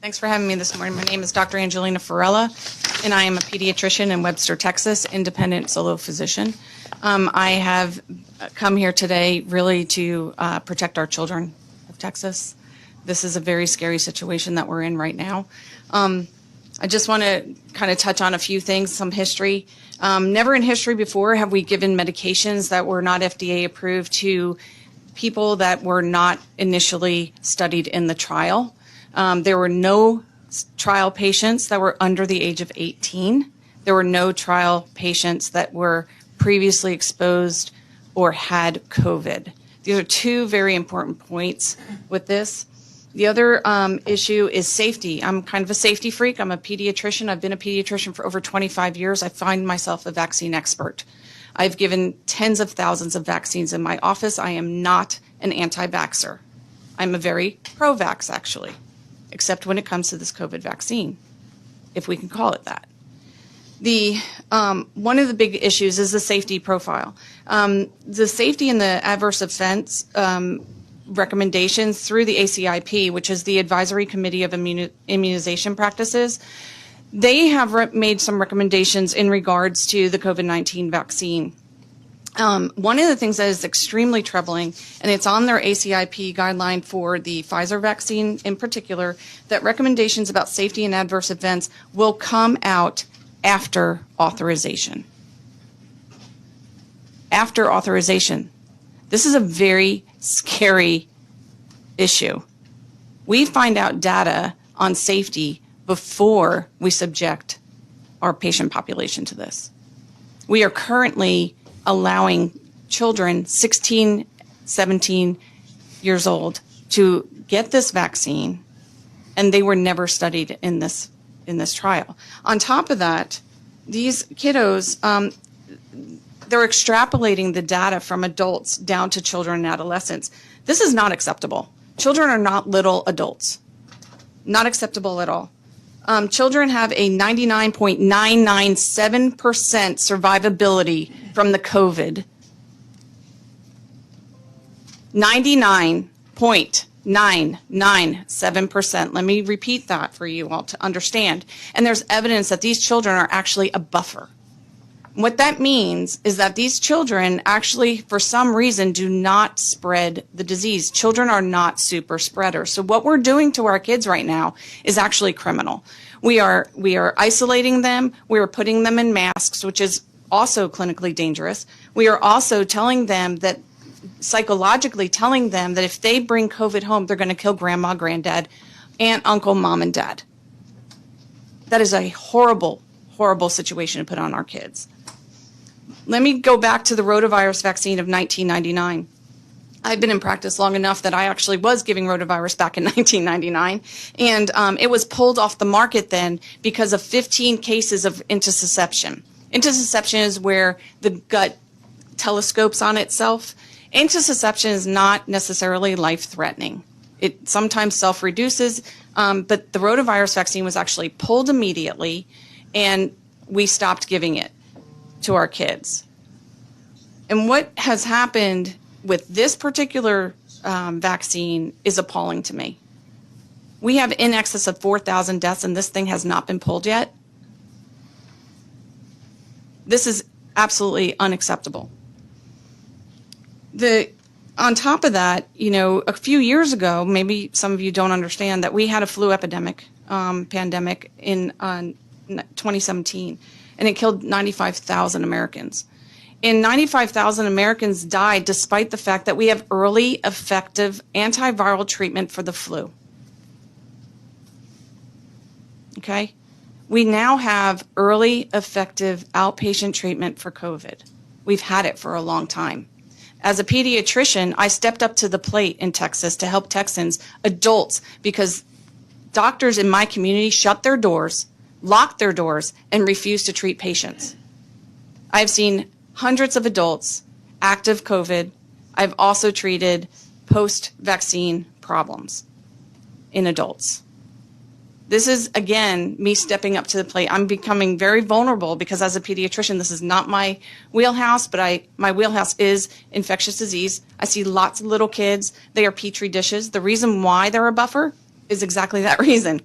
Thanks for having me this morning. My name is Dr. Angelina Farella, and I am a pediatrician in Webster, Texas, independent solo physician. I have come here today really to protect our children of Texas. This is a very scary situation that we're in right now. I just want to kind of touch on a few things, some history. Never in history before have we given medications that were not FDA approved to people that were not initially studied in the trial. There were no trial patients that were under the age of 18. There were no trial patients that were previously exposed or had COVID. These are two very important points with this. The other issue is safety. I'm kind of a safety freak. I'm a pediatrician. I've been a pediatrician for over 25 years. I find myself a vaccine expert. I've given tens of thousands of vaccines in my office. I am not an anti-vaxxer. I'm a very pro-vax, actually, except when it comes to this COVID vaccine, if we can call it that. One of the big issues is the safety profile. The safety and the adverse events recommendations through the ACIP, which is the Advisory Committee of Immunization Practices, they have made some recommendations in regards to the COVID-19 vaccine. One of the things that is extremely troubling, and it's on their ACIP guideline for the Pfizer vaccine in particular, that recommendations about safety and adverse events will come out after authorization. After authorization. This is a very scary issue. We find out data on safety before we subject our patient population to this. We are currently allowing children 16, 17 years old to get this vaccine, and they were never studied in this trial. On top of that, these kiddos, they're extrapolating the data from adults down to children and adolescents. This is not acceptable. Children are not little adults. Not acceptable at all. Children have a 99.997% survivability from the COVID. 99.997%. Let me repeat that for you all to understand. And there's evidence that these children are actually a buffer. What that means is that these children actually, for some reason, do not spread the disease. Children are not super spreaders. So what we're doing to our kids right now is actually criminal. We are isolating them. We are putting them in masks, which is also clinically dangerous. We are also telling them that, psychologically telling them that if they bring COVID home, they're going to kill grandma, granddad, aunt, uncle, mom, and dad. That is a horrible, horrible situation to put on our kids. Let me go back to the rotavirus vaccine of 1999. I've been in practice long enough that I actually was giving rotavirus back in 1999, and it was pulled off the market then because of 15 cases of intussusception. Intussusception is where the gut telescopes on itself. Intussusception is not necessarily life-threatening. It sometimes self-reduces, but the rotavirus vaccine was actually pulled immediately, and we stopped giving it to our kids. And what has happened with this particular vaccine is appalling to me. We have in excess of 4,000 deaths, and this thing has not been pulled yet. This is absolutely unacceptable. On top of that, a few years ago, maybe some of you don't understand that we had a flu epidemic, pandemic in 2017, and it killed 95,000 Americans. And 95,000 Americans died despite the fact that we have early, effective antiviral treatment for the flu. Okay? We now have early, effective outpatient treatment for COVID. We've had it for a long time. As a pediatrician, I stepped up to the plate in Texas to help Texans, adults, because doctors in my community shut their doors, locked their doors, and refused to treat patients. I've seen hundreds of adults active COVID. I've also treated post-vaccine problems in adults. This is, again, me stepping up to the plate. I'm becoming very vulnerable because as a pediatrician, this is not my wheelhouse, but my wheelhouse is infectious disease. I see lots of little kids. They are petri dishes. The reason why they're a buffer is exactly that reason.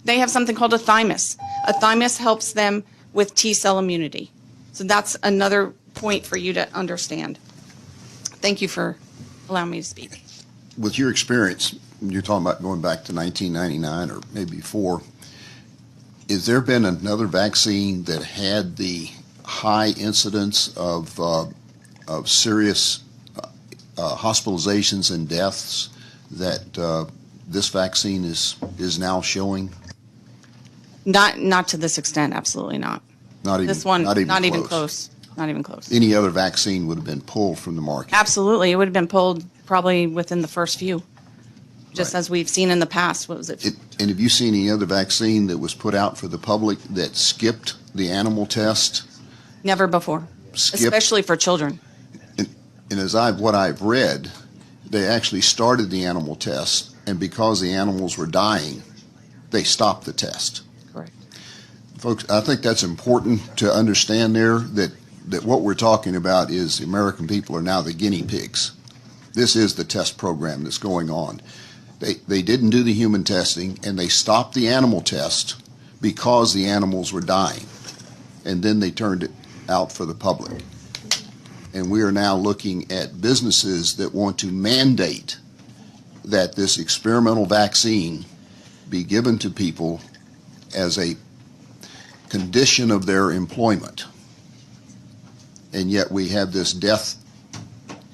They have something called a thymus. A thymus helps them with T-cell immunity. So that's another point for you to understand. Thank you for allowing me to speak. With your experience, you're talking about going back to 1999 or maybe before, has there been another vaccine that had the high incidence of serious hospitalizations and deaths that this vaccine is now showing? Not to this extent, absolutely not. Not even, This one, not even close. Not even close. Any other vaccine would have been pulled from the market. Absolutely. It would have been pulled probably within the first few, just Right. as we've seen in the past. What was it? And have you seen any other vaccine that was put out for the public that skipped the animal test? Never before, Skipped, especially for children. and as what I've read, they actually started the animal test, and because the animals were dying, they stopped the test. Correct. Folks, I think that's important to understand there, that what we're talking about is the American people are now the guinea pigs. This is the test program that's going on. They didn't do the human testing, and they stopped the animal test because the animals were dying, and then they turned it out for the public. And we are now looking at businesses that want to mandate that this experimental vaccine be given to people as a condition of their employment. And yet we have this death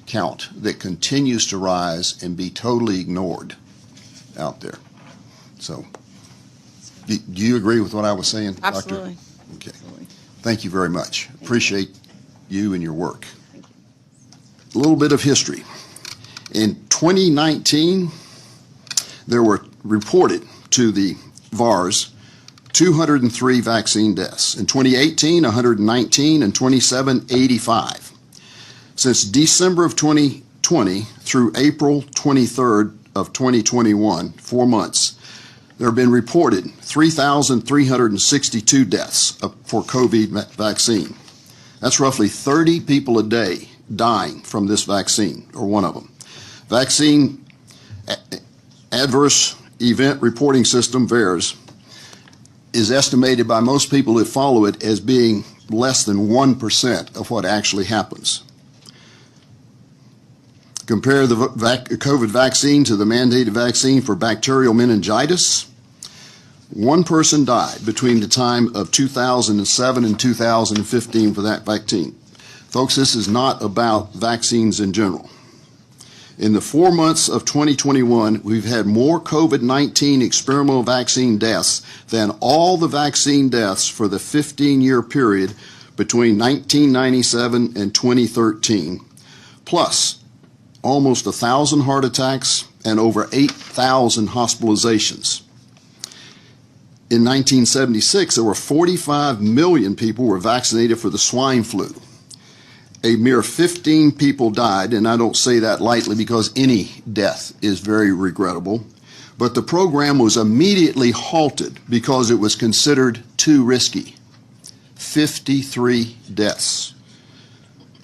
count that continues to rise and be totally ignored out there. So, do you agree with what I was saying, Doctor? Absolutely. Okay. Absolutely. Thank you very much. Appreciate you and your work. A little bit of history. In 2019, there were reported to the VARs 203 vaccine deaths. In 2018, 119, and 27, 85. Since December of 2020 through April 23rd of 2021, 4 months, there have been reported 3,362 deaths for COVID vaccine. That's roughly 30 people a day dying from this vaccine, or one of them. Vaccine Adverse Event Reporting System, VAERS, is estimated by most people that follow it as being less than 1% of what actually happens. Compare the COVID vaccine to the mandated vaccine for bacterial meningitis. One person died between the time of 2007 and 2015 for that vaccine. Folks, this is not about vaccines in general. In the 4 months of 2021, we've had more COVID-19 experimental vaccine deaths than all the vaccine deaths for the 15-year period between 1997 and 2013, plus almost 1,000 heart attacks and over 8,000 hospitalizations. In 1976, there were 45 million people who were vaccinated for the swine flu. A mere 15 people died, and I don't say that lightly because any death is very regrettable, but the program was immediately halted because it was considered too risky. 53 deaths,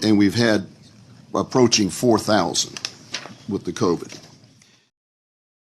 and we've had approaching 4,000 with the COVID.